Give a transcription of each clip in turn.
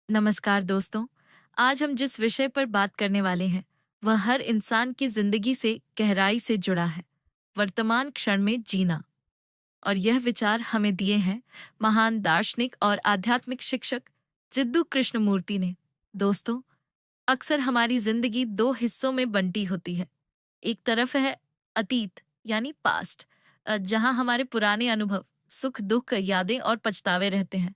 नमस्कार दोस्तों। आज हम जिस विषय पर बात करने वाले हैं वह हर इंसान की जिंदगी से गहराई से जुड़ा है, वर्तमान क्षण में जीना। और यह विचार हमें दिए हैं महान दार्शनिक और आध्यात्मिक शिक्षक जिद्दू कृष्णमूर्ति ने। दोस्तों, अक्सर हमारी जिंदगी दो हिस्सों में बंटी होती है। एक तरफ है अतीत यानी पास्ट, जहां हमारे पुराने अनुभव, सुख दुख, यादें और पछतावे रहते हैं।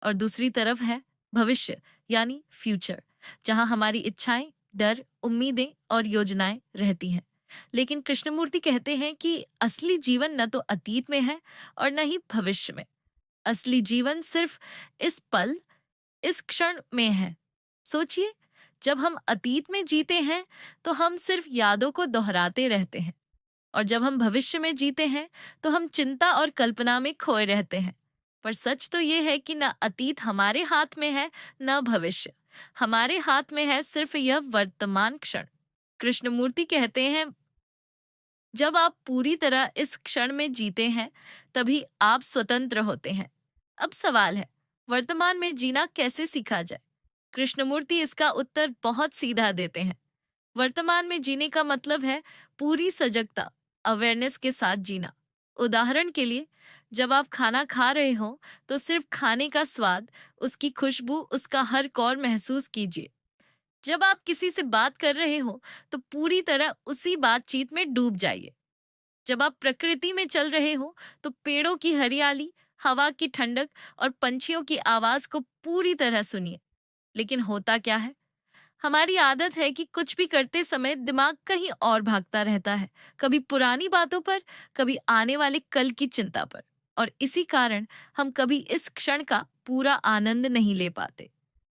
और दूसरी तरफ है भविष्य यानी फ्यूचर, जहां हमारी इच्छाएं, डर, उम्मीदें और योजनाएं रहती हैं। लेकिन कृष्णमूर्ति कहते हैं कि असली जीवन न तो अतीत में है और न ही भविष्य में। असली जीवन सिर्फ इस पल, इस क्षण में है। सोचिए, जब हम अतीत में जीते हैं तो हम सिर्फ यादों को दोहराते रहते हैं, और जब हम भविष्य में जीते हैं तो हम चिंता और कल्पना में खोए रहते हैं। पर सच तो ये है कि न अतीत हमारे हाथ में है, न भविष्य। हमारे हाथ में है सिर्फ यह वर्तमान क्षण। कृष्णमूर्ति कहते हैं, जब आप पूरी तरह इस क्षण में जीते हैं तभी आप स्वतंत्र होते हैं। अब सवाल है, वर्तमान में जीना कैसे सीखा जाए? कृष्णमूर्ति इसका उत्तर बहुत सीधा देते हैं। वर्तमान में जीने का मतलब है पूरी सजगता, अवेयरनेस के साथ जीना। उदाहरण के लिए, जब आप खाना खा रहे हो तो सिर्फ खाने का स्वाद, उसकी खुशबू, उसका हर कौर महसूस कीजिए। जब आप किसी से बात कर रहे हो तो पूरी तरह उसी बातचीत में डूब जाइए। जब आप प्रकृति में चल रहे हो तो पेड़ों की हरियाली, हवा की ठंडक और पंछियों की आवाज को पूरी तरह सुनिए। लेकिन होता क्या है, हमारी आदत है कि कुछ भी करते समय दिमाग कहीं और भागता रहता है, कभी पुरानी बातों पर, कभी आने वाले कल की चिंता पर। और इसी कारण हम कभी इस क्षण का पूरा आनंद नहीं ले पाते।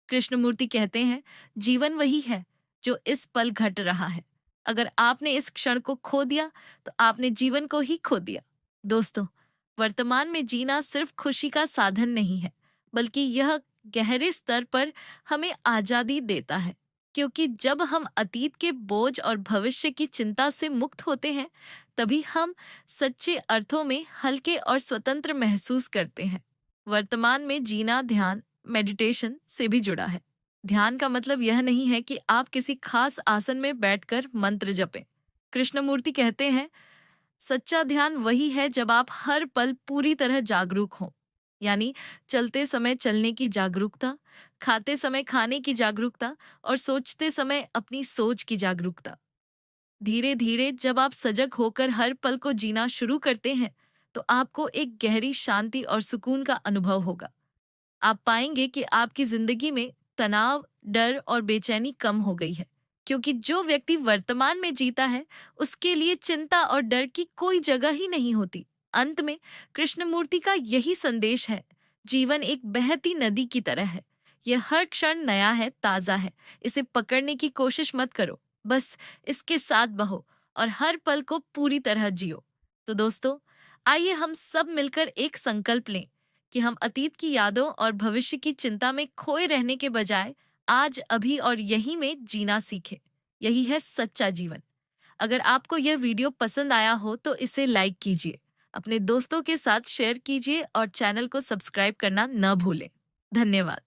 कृष्णमूर्ति कहते हैं, जीवन वही है जो इस पल घट रहा है। अगर आपने इस क्षण को खो दिया तो आपने जीवन को ही खो दिया। दोस्तों, वर्तमान में जीना सिर्फ खुशी का साधन नहीं है, बल्कि यह गहरे स्तर पर हमें आजादी देता है। क्योंकि जब हम अतीत के बोझ और भविष्य की चिंता से मुक्त होते हैं, तभी हम सच्चे अर्थों में हल्के और स्वतंत्र महसूस करते हैं। वर्तमान में जीना ध्यान, मेडिटेशन से भी जुड़ा है। ध्यान का मतलब यह नहीं है कि आप किसी खास आसन में बैठकर मंत्र जपें। कृष्णमूर्ति कहते हैं, सच्चा ध्यान वही है जब आप हर पल पूरी तरह जागरूक हों। यानी चलते समय चलने की जागरूकता, खाते समय खाने की जागरूकता और सोचते समय अपनी सोच की जागरूकता। धीरे धीरे जब आप सजग होकर हर पल को जीना शुरू करते हैं तो आपको एक गहरी शांति और सुकून का अनुभव होगा। आप पाएंगे कि आपकी जिंदगी में तनाव, डर और बेचैनी कम हो गई है। क्योंकि जो व्यक्ति वर्तमान में जीता है, उसके लिए चिंता और डर की कोई जगह ही नहीं होती। अंत में कृष्णमूर्ति का यही संदेश है, जीवन एक बहती नदी की तरह है। यह हर क्षण नया है, ताजा है। इसे पकड़ने की कोशिश मत करो, बस इसके साथ बहो और हर पल को पूरी तरह जियो। तो दोस्तों, आइए हम सब मिलकर एक संकल्प लें कि हम अतीत की यादों और भविष्य की चिंता में खोए रहने के बजाय आज, अभी और यहीं में जीना सीखें। यही है सच्चा जीवन। अगर आपको यह वीडियो पसंद आया हो तो इसे लाइक कीजिए, अपने दोस्तों के साथ शेयर कीजिए और चैनल को सब्सक्राइब करना न भूलें। धन्यवाद।